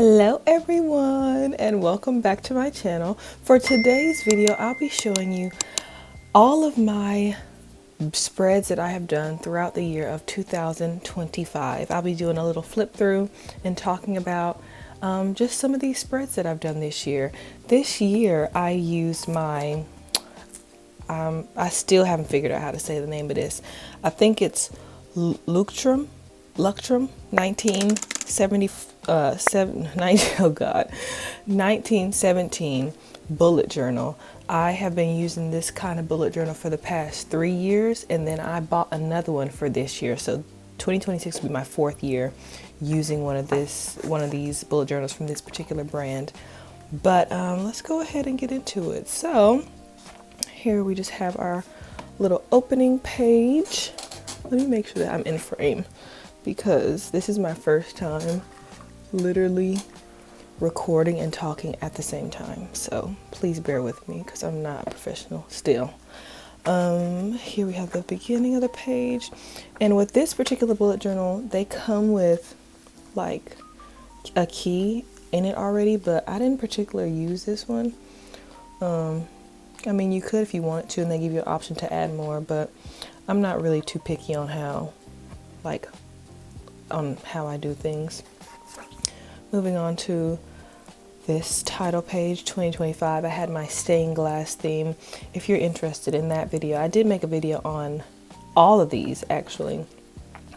Hello everyone and welcome back to my channel. For today's video, I'll be showing you all of my spreads that I have done throughout the year of 2025. I'll be doing a little flip through and talking about just some of these spreads that I've done this year. This year I used my, I still haven't figured out how to say the name of this. I think it's Luctrum 1917 bullet journal. I have been using this kind of bullet journal for the past 3 years, and then I bought another one for this year. So 2026 will be my 4th year using one of these bullet journals from this particular brand. But let's go ahead and get into it. So here we just have our little opening page. Let me make sure that I'm in frame, because this is my first time literally recording and talking at the same time. So please bear with me because I'm not a professional still. Here we have the beginning of the page. And with this particular bullet journal, they come with like a key in it already, but I didn't particularly use this one. I mean, you could if you wanted to, and they give you an option to add more, but I'm not really too picky on how I do things. Moving on to this title page, 2025, I had my stained glass theme. If you're interested in that video, I did make a video on all of these actually.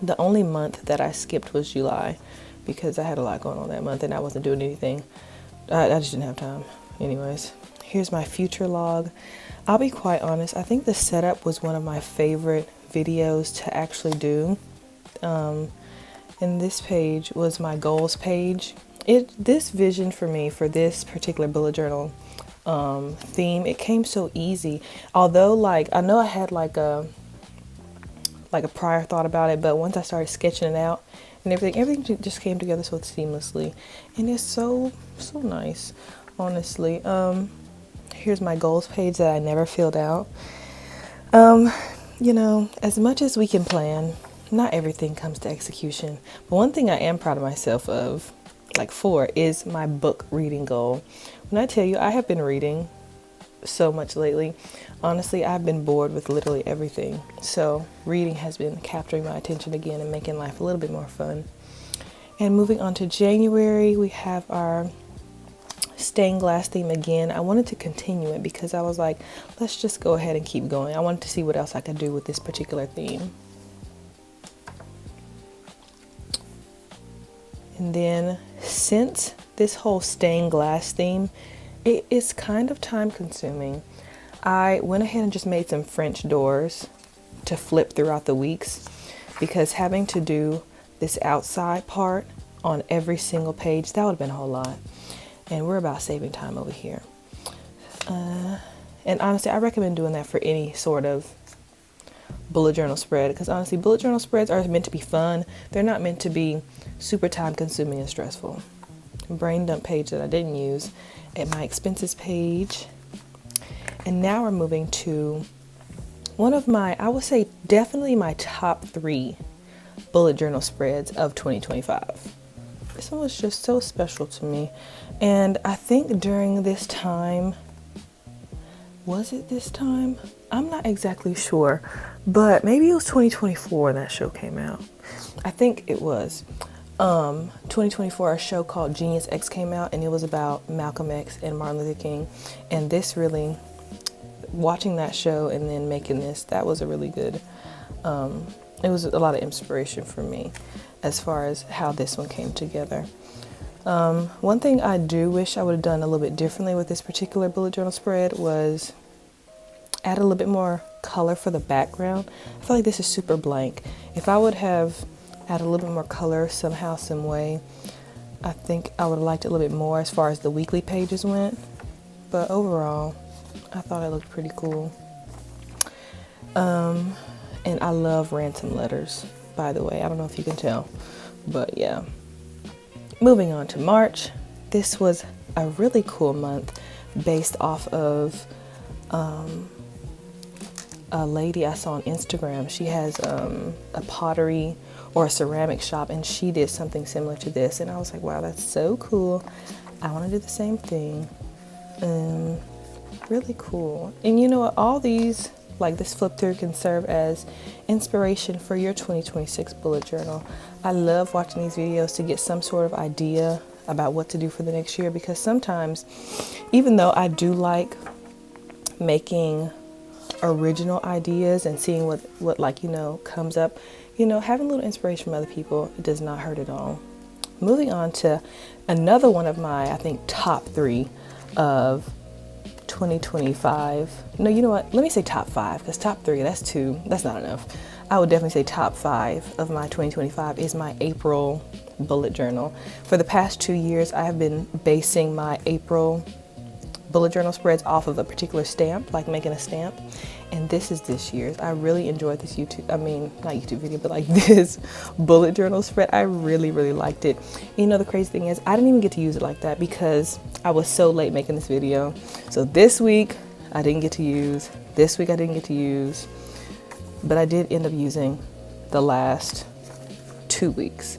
The only month that I skipped was July because I had a lot going on that month and I wasn't doing anything. I just didn't have time. Anyways, here's my future log. I'll be quite honest, I think the setup was one of my favorite videos to actually do. And this page was my goals page. This vision for me for this particular bullet journal theme, it came so easy. Although I know I had like a prior thought about it, but once I started sketching it out and everything just came together so seamlessly, and it's so nice, honestly. Here's my goals page that I never filled out. You know, as much as we can plan, not everything comes to execution. But one thing I am proud of myself for is my book reading goal. When I tell you I have been reading so much lately, honestly, I've been bored with literally everything. So reading has been capturing my attention again and making life a little bit more fun. And moving on to January, we have our stained glass theme again. I wanted to continue it because I was like, let's just go ahead and keep going. I wanted to see what else I could do with this particular theme. And then since this whole stained glass theme, it is kind of time consuming, I went ahead and just made some French doors to flip throughout the weeks, because having to do this outside part on every single page, that would have been a whole lot. And we're about saving time over here. And honestly, I recommend doing that for any sort of bullet journal spread, because honestly, bullet journal spreads are meant to be fun. They're not meant to be super time consuming and stressful. Brain dump page that I didn't use, at my expenses page. And now we're moving to one of my, I would say definitely my top 3 bullet journal spreads of 2025. This one was just so special to me. And I think during this time, was it this time? I'm not exactly sure, but maybe it was 2024 when that show came out. I think it was. 2024, a show called Genius X came out, and it was about Malcolm X and Martin Luther King. And this really, watching that show and then making this, that was a really good, it was a lot of inspiration for me as far as how this one came together. One thing I do wish I would have done a little bit differently with this particular bullet journal spread was add a little bit more color for the background. I feel like this is super blank. If I would have added a little bit more color somehow, some way, I think I would have liked it a little bit more as far as the weekly pages went. But overall, I thought it looked pretty cool. And I love ransom letters, by the way. I don't know if you can tell, but yeah. Moving on to March. This was a really cool month based off of a lady I saw on Instagram. She has a pottery or a ceramic shop, and she did something similar to this, and I was like, wow, that's so cool. I want to do the same thing. Really cool. And you know what, all these, like this flip through, can serve as inspiration for your 2026 bullet journal. I love watching these videos to get some sort of idea about what to do for the next year, because sometimes, even though I do like making original ideas and seeing what like, you know, comes up, you know, having a little inspiration from other people does not hurt at all. Moving on to another one of my, I think, top 3 of 2025. No, you know what? Let me say top 5, because top 3, that's not enough. I would definitely say top 5 of my 2025 is my April bullet journal. For the past 2 years, I have been basing my April bullet journal spreads off of a particular stamp, like making a stamp. And this is this year's. I really enjoyed this not YouTube video, but like this bullet journal spread. I really, really liked it. You know, the crazy thing is I didn't even get to use it like that because I was so late making this video. So this week I didn't get to use, but I did end up using the last 2 weeks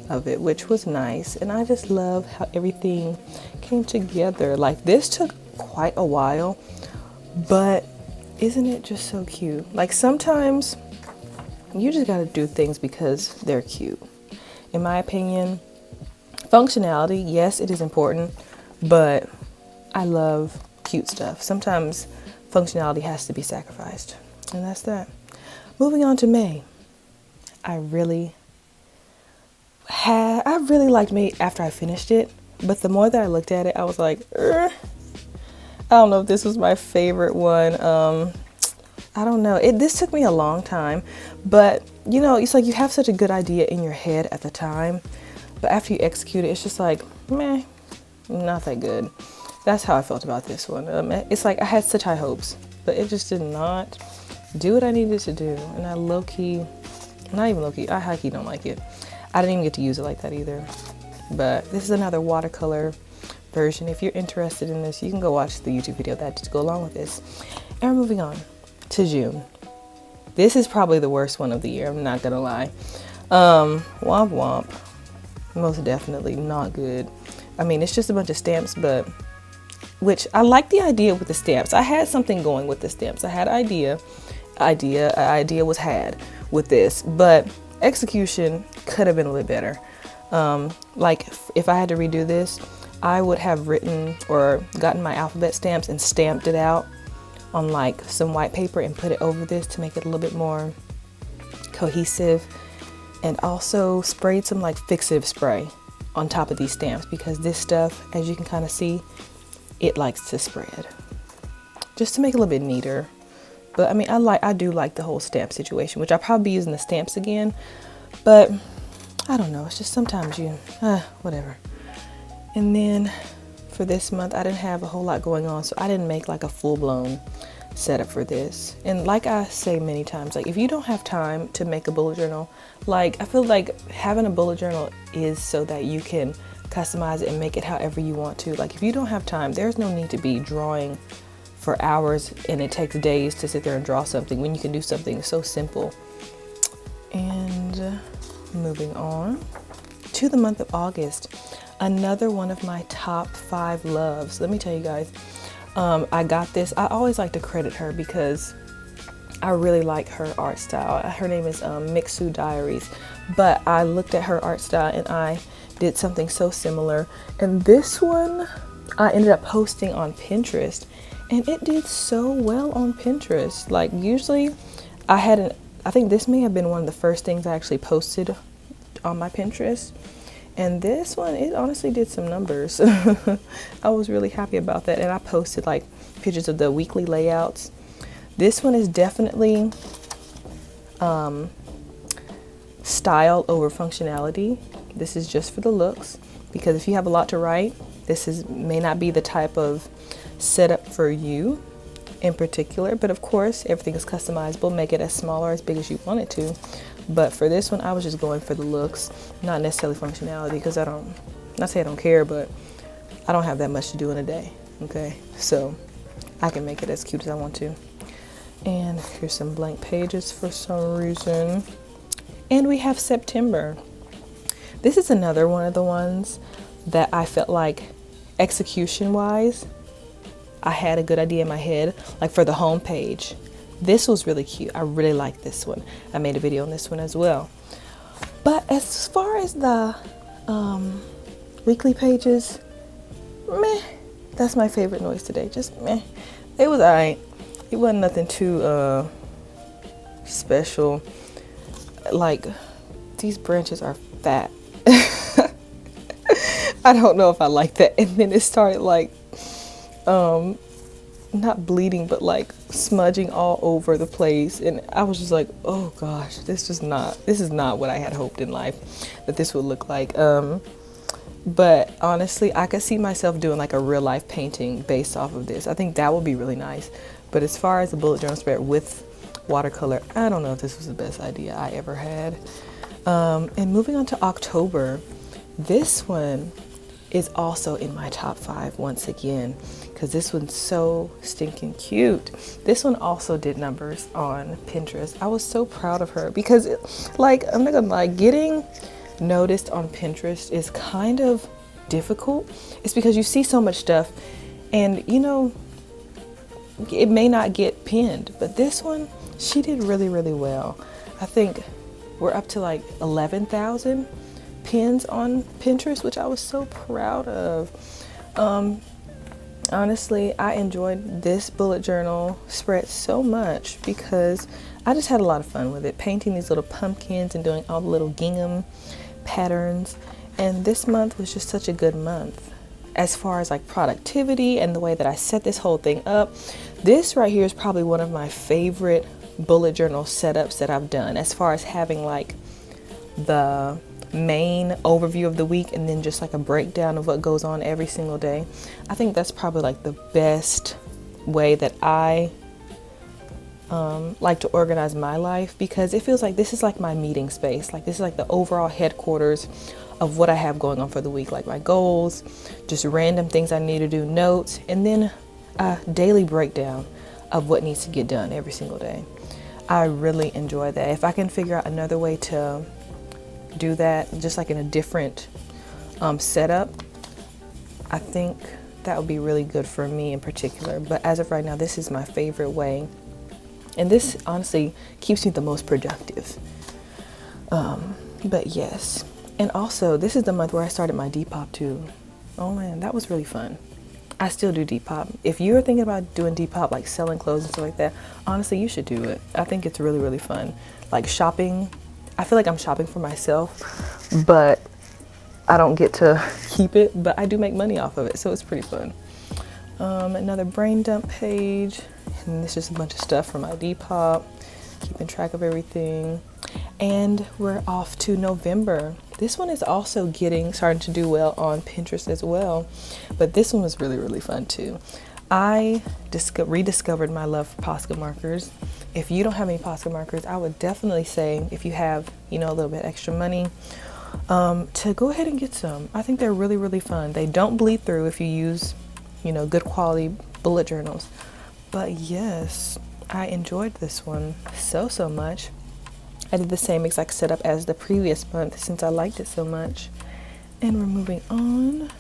of it, which was nice. And I just love how everything came together. Like, this took quite a while, but isn't it just so cute? Like, sometimes you just gotta do things because they're cute. In my opinion, functionality, yes, it is important, but I love cute stuff. Sometimes functionality has to be sacrificed, and that's that. Moving on to May. I really liked May after I finished it, but the more that I looked at it, I was like, I don't know if this was my favorite one. I don't know. This took me a long time, but you know, it's like you have such a good idea in your head at the time, but after you execute it, it's just like, meh, not that good. That's how I felt about this one. It's like I had such high hopes, but it just did not do what I needed to do. And I low-key, not even low-key, I high-key don't like it. I didn't even get to use it like that either. But this is another watercolor version. If you're interested in this, you can go watch the YouTube video that to go along with this. And we're moving on to June. This is probably the worst one of the year, I'm not gonna lie. Womp womp. Most definitely not good. I mean, it's just a bunch of stamps, but which I like the idea with the stamps. I had something going with the stamps. I had an idea was had with this, but execution could have been a little better. Like if I had to redo this, I would have written or gotten my alphabet stamps and stamped it out on like some white paper and put it over this to make it a little bit more cohesive, and also sprayed some like fixative spray on top of these stamps, because this stuff, as you can kind of see, it likes to spread, just to make it a little bit neater. But I mean, I do like the whole stamp situation, which I'll probably be using the stamps again, but I don't know, it's just sometimes whatever. And then for this month, I didn't have a whole lot going on, so I didn't make like a full-blown setup for this. And like I say many times, like if you don't have time to make a bullet journal, like I feel like having a bullet journal is so that you can customize it and make it however you want to. Like if you don't have time, there's no need to be drawing for hours and it takes days to sit there and draw something when you can do something so simple. And moving on to the month of August, another one of my top 5 loves. Let me tell you guys, I got this. I always like to credit her because I really like her art style. Her name is Mixu Diaries, but I looked at her art style and I did something so similar. And this one I ended up posting on Pinterest, and it did so well on Pinterest. Like usually I think this may have been one of the first things I actually posted on my Pinterest. And this one, it honestly did some numbers. I was really happy about that. And I posted like pictures of the weekly layouts. This one is definitely style over functionality. This is just for the looks, because if you have a lot to write, may not be the type of setup for you in particular. But of course, everything is customizable. Make it as small or as big as you want it to. But for this one, I was just going for the looks, not necessarily functionality, because not say I don't care, but I don't have that much to do in a day, okay? So I can make it as cute as I want to. And here's some blank pages for some reason. And we have September. This is another one of the ones that I felt like execution wise, I had a good idea in my head, like for the home page. This was really cute. I really like this one. I made a video on this one as well. But as far as the weekly pages, meh. That's my favorite noise today. Just meh. It was alright. It wasn't nothing too special. Like, these branches are fat. I don't know if I like that. And then it started like not bleeding, but like smudging all over the place, and I was just like, oh gosh, this is not what I had hoped in life that this would look like. But honestly, I could see myself doing like a real life painting based off of this. I think that would be really nice. But as far as the bullet journal spread with watercolor, I don't know if this was the best idea I ever had. And moving on to October, this one is also in my top 5 once again, because this one's so stinking cute. This one also did numbers on Pinterest. I was so proud of her because, like, I'm not gonna lie, getting noticed on Pinterest is kind of difficult. It's because you see so much stuff and, you know, it may not get pinned, but this one, she did really, really well. I think we're up to like 11,000 pins on Pinterest, which I was so proud of. Honestly, I enjoyed this bullet journal spread so much because I just had a lot of fun with it, painting these little pumpkins and doing all the little gingham patterns. And this month was just such a good month as far as like productivity and the way that I set this whole thing up. This right here is probably one of my favorite bullet journal setups that I've done, as far as having like the main overview of the week and then just like a breakdown of what goes on every single day. I think that's probably like the best way that I like to organize my life, because it feels like this is like my meeting space. Like this is like the overall headquarters of what I have going on for the week, like my goals, just random things I need to do, notes, and then a daily breakdown of what needs to get done every single day. I really enjoy that. If I can figure out another way to do that, just like in a different setup, I think that would be really good for me in particular. But as of right now, this is my favorite way, and this honestly keeps me the most productive. But yes, and also this is the month where I started my Depop too. Oh man, that was really fun. I still do Depop. If you're thinking about doing Depop, like selling clothes and stuff like that, honestly, you should do it. I think it's really, really fun. Like shopping, I feel like I'm shopping for myself, but I don't get to keep it, but I do make money off of it, so it's pretty fun. Another brain dump page, and this is just a bunch of stuff from my Depop, keeping track of everything. And we're off to November. This one is also starting to do well on Pinterest as well, but this one was really, really fun too. I rediscovered my love for Posca markers. If you don't have any Posca markers, I would definitely say, if you have, you know, a little bit extra money, to go ahead and get some. I think they're really, really fun. They don't bleed through if you use, you know, good quality bullet journals. But yes, I enjoyed this one so much. I did the same exact setup as the previous month since I liked it so much. And we're moving on.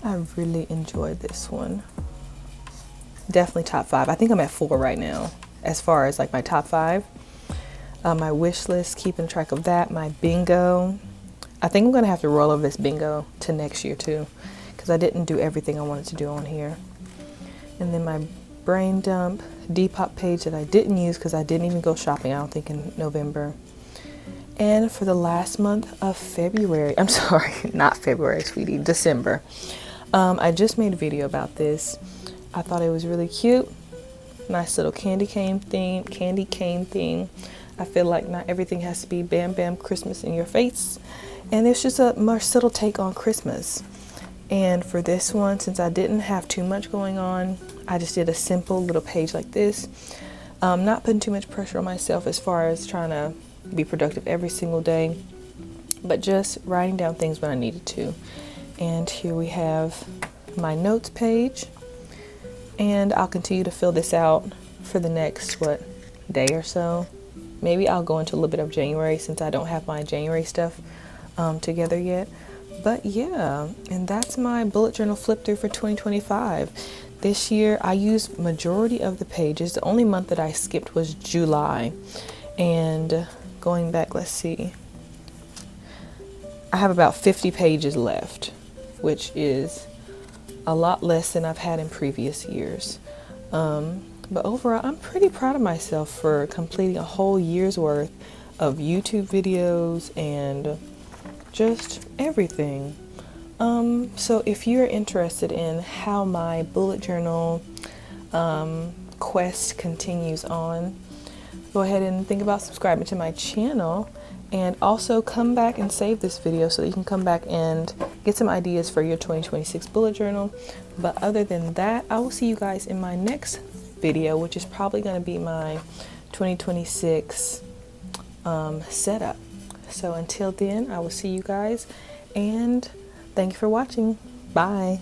I really enjoyed this one. Definitely top 5. I think I'm at 4 right now as far as like my top 5. My wish list, keeping track of that. My bingo. I think I'm gonna have to roll over this bingo to next year too, because I didn't do everything I wanted to do on here. And then my brain dump Depop page that I didn't use because I didn't even go shopping, I don't think, in November. And for the last month of February, I'm sorry, not February, sweetie, December. I just made a video about this. I thought it was really cute. Nice little candy cane theme. I feel like not everything has to be bam bam Christmas in your face. And it's just a more subtle take on Christmas. And for this one, since I didn't have too much going on, I just did a simple little page like this. Not putting too much pressure on myself as far as trying to be productive every single day, but just writing down things when I needed to. And here we have my notes page. And I'll continue to fill this out for the next, day or so. Maybe I'll go into a little bit of January since I don't have my January stuff together yet. But yeah, and that's my bullet journal flip through for 2025. This year I used majority of the pages. The only month that I skipped was July. And going back, let's see, I have about 50 pages left, which is a lot less than I've had in previous years. But overall, I'm pretty proud of myself for completing a whole year's worth of YouTube videos and just everything. So if you're interested in how my bullet journal quest continues on, go ahead and think about subscribing to my channel, and also come back and save this video so that you can come back and get some ideas for your 2026 bullet journal. But other than that, I will see you guys in my next video, which is probably going to be my 2026 setup. So until then, I will see you guys, and thank you for watching. Bye.